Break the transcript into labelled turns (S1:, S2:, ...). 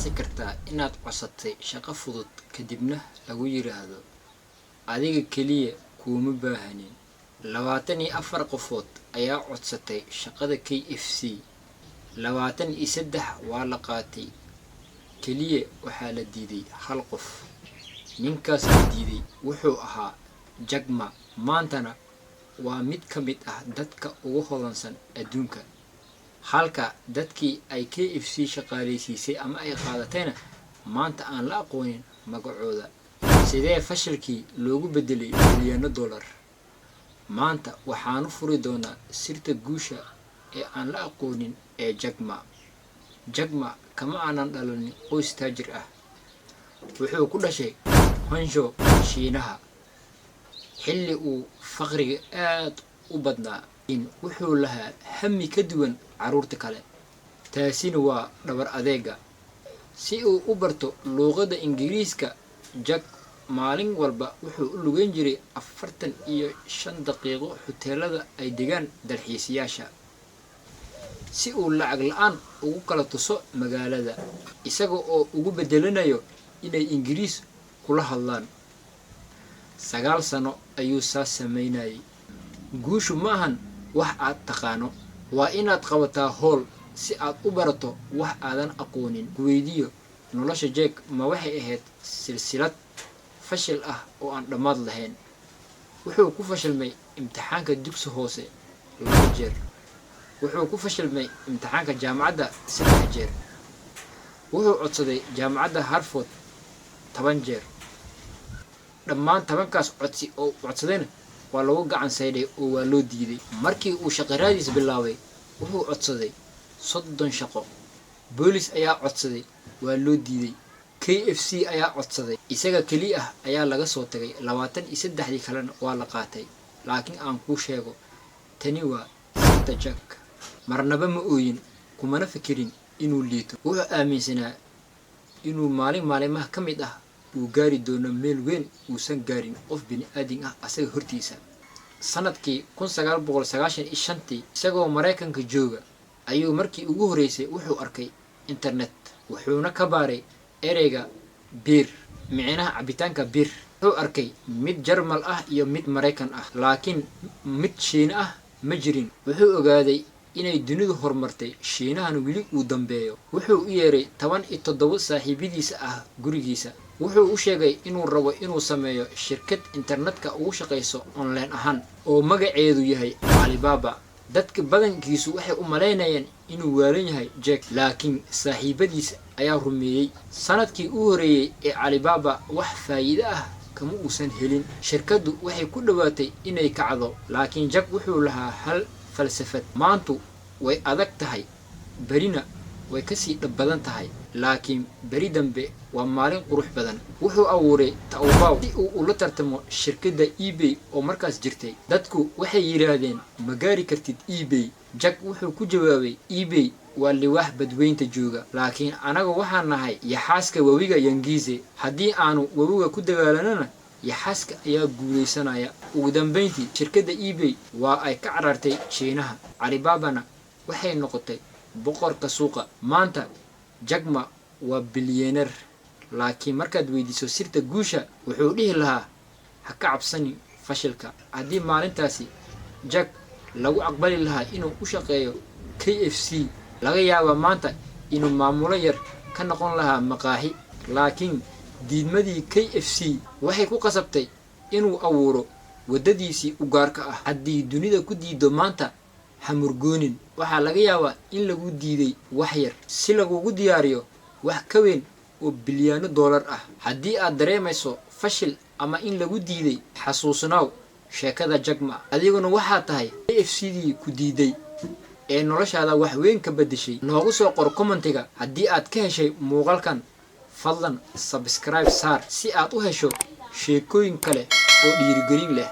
S1: qiyaasi kartaa inaad codsatay shaqo fudud kadibna lagu yiraahdo adiga kaliya kuma baahanin 24 qofood ayaa codsatay shaqada KFC 23 waa la qaatay kaliya waxaa la diiday hal qof ninkaas diiday wuxuu ahaa Jack Ma maantana waa mid ka mid ah dadka ugu hodansan adduunka halka dadkii ay KFC shaqaaleysiisay ama ay qaadateena maanta aan la aqoonin magacooda sidee fashilkii loogu bedelay milyan dollar maanta waxaan u furi doonaa sirta guusha ee aan la aqoonin ee Jack Ma kama aanan dhalan qoys taajir ah wuxuu ku dhashay Hangzhou Shiinaha xilli uu faqriga aad u badnaa in wuxuu lahaa hami ka duwan caruurta kale taasina waa dhabar adeega si uu u barto luqadda Ingiriiska Jack maalin walba wuxuu u lugeyn jiray 45 daqiiqo hoteelada ay degaan dalxiisayaasha si uu lacag la'aan ugu kala tuso magaalada isaga oo ugu bedelanayo inay Ingiriis kula hadlaan 9 sano ayuu sameynayay guushu maahan wax aad taqaano waa inaad qabataa hool si aad u barato wax aadan aqoonin weydiyo nolosha Jack ma waxay ahayd silsilad fashil ah oo aan dhamaad lahayn wuxuu ku fashilmay imtixaanka dugsi hoose 2 jeer wuxuu ku fashilmay imtixaanka jaamacadda 3 jeer wuxuu codsaday jaamacadda Harvard 10 jeer dhammaan 10kaas codsi oo codsadayna waa lagu gacan sayday oo waa loo diiday markii uu shaqaraadiis bilaabay wuxuu codsaday 30 shaqo booliis ayaa codsaday waa loo diiday KFC ayaa codsaday isaga kaliya ah ayaa laga soo tagay 23 kalena waa la qaatay laakiin aan ku sheego tani waa sirta Jack marnaba ma ooyin kumana fikirin inuu liito wuxuu aaminsanaa inuu maalimaha ka mid ah uu gaari doono meel weyn uusan gaarin qof bini aadin ah asaga hortiisa sanadkii 1995 isagoo Mareykanka jooga ayuu markii ugu horeysay wuxuu arkay internet wuxuuna ka baaray ereyga beer micnaha cabitaanka beer wuxuu arkay mid Jarmal ah iyo mid Mareykan ah laakiin mid Shiina ah ma jirin wuxuu ogaaday inay dunidu horumartay Shiinahan wili uu dambeeyo wuxuu u yeeray 17 saaxiibadiisa ah gurigiisa wuxuu u sheegay inuu rabo inuu sameeyo shirkad internetka ugu shaqeyso online ahaan oo magaceedu yahay Alibaba dadka badankiisu waxay u maleynayeen inuu waalan yahay Jack laakiin saaxiibadiisa ayaa rumeeyay sanadkii uu horeeyay ee Alibaba wax faa'iido ah kama uusan helin shirkadu waxay ku dhawaatay inay kacdo laakiin Jack wuxuu lahaa hal falsafad maantu way adag tahay barina way ka sii dhab badan tahay laakiin bari dambe waa maalin qurux badan wuxuu abuuray Taobao si uu ula tartamo shirkadda eBay oo markaas jirtay dadku waxay yiraahdeen ma gaari kartid eBay Jack wuxuu ku jawaabay eBay waa liwaax badweynta jooga laakiin anaga waxaan nahay yaxaaska wabiga Yangize haddii aanu wabiga ku dagaalanana yaxaaska ayaa guuleysanaya ugu dambeyntii shirkadda eBay waa ay ka carartay Shiinaha Alibabana waxay noqotay boqorka suuqa maanta Jack Ma waa bilyaneer laakiin markaad weydiiso sirta guusha wuxuu dhihi lahaa ha ka cabsani fashilka haddii maalintaasi Jack lagu aqbali lahaa inuu u shaqeeyo KFC laga yaabo maanta inuu maamulo yar ka noqon lahaa maqaaxi laakiin diidmadii KFC waxay ku qasabtay inuu abuuro wadadiisii u gaarka ah haddii dunida ku diido maanta hamurgoonin waxaa laga yaabaa in lagu diiday wax yar si lagugu diyaariyo wax ka weyn oo bilyan dollar ah haddii aad dareemayso fashil ama in lagu diiday xasuusnaaw sheekada Jack Ma adiguna waxaa tahay KFC-dii ku diiday ee noloshaada wax weyn ka bedeshay noogu soo qor commentiga haddii aad ka heshay muuqaalkan fadlan subscribe saar si aad u hesho sheekooyin kale oo dhiirigelin leh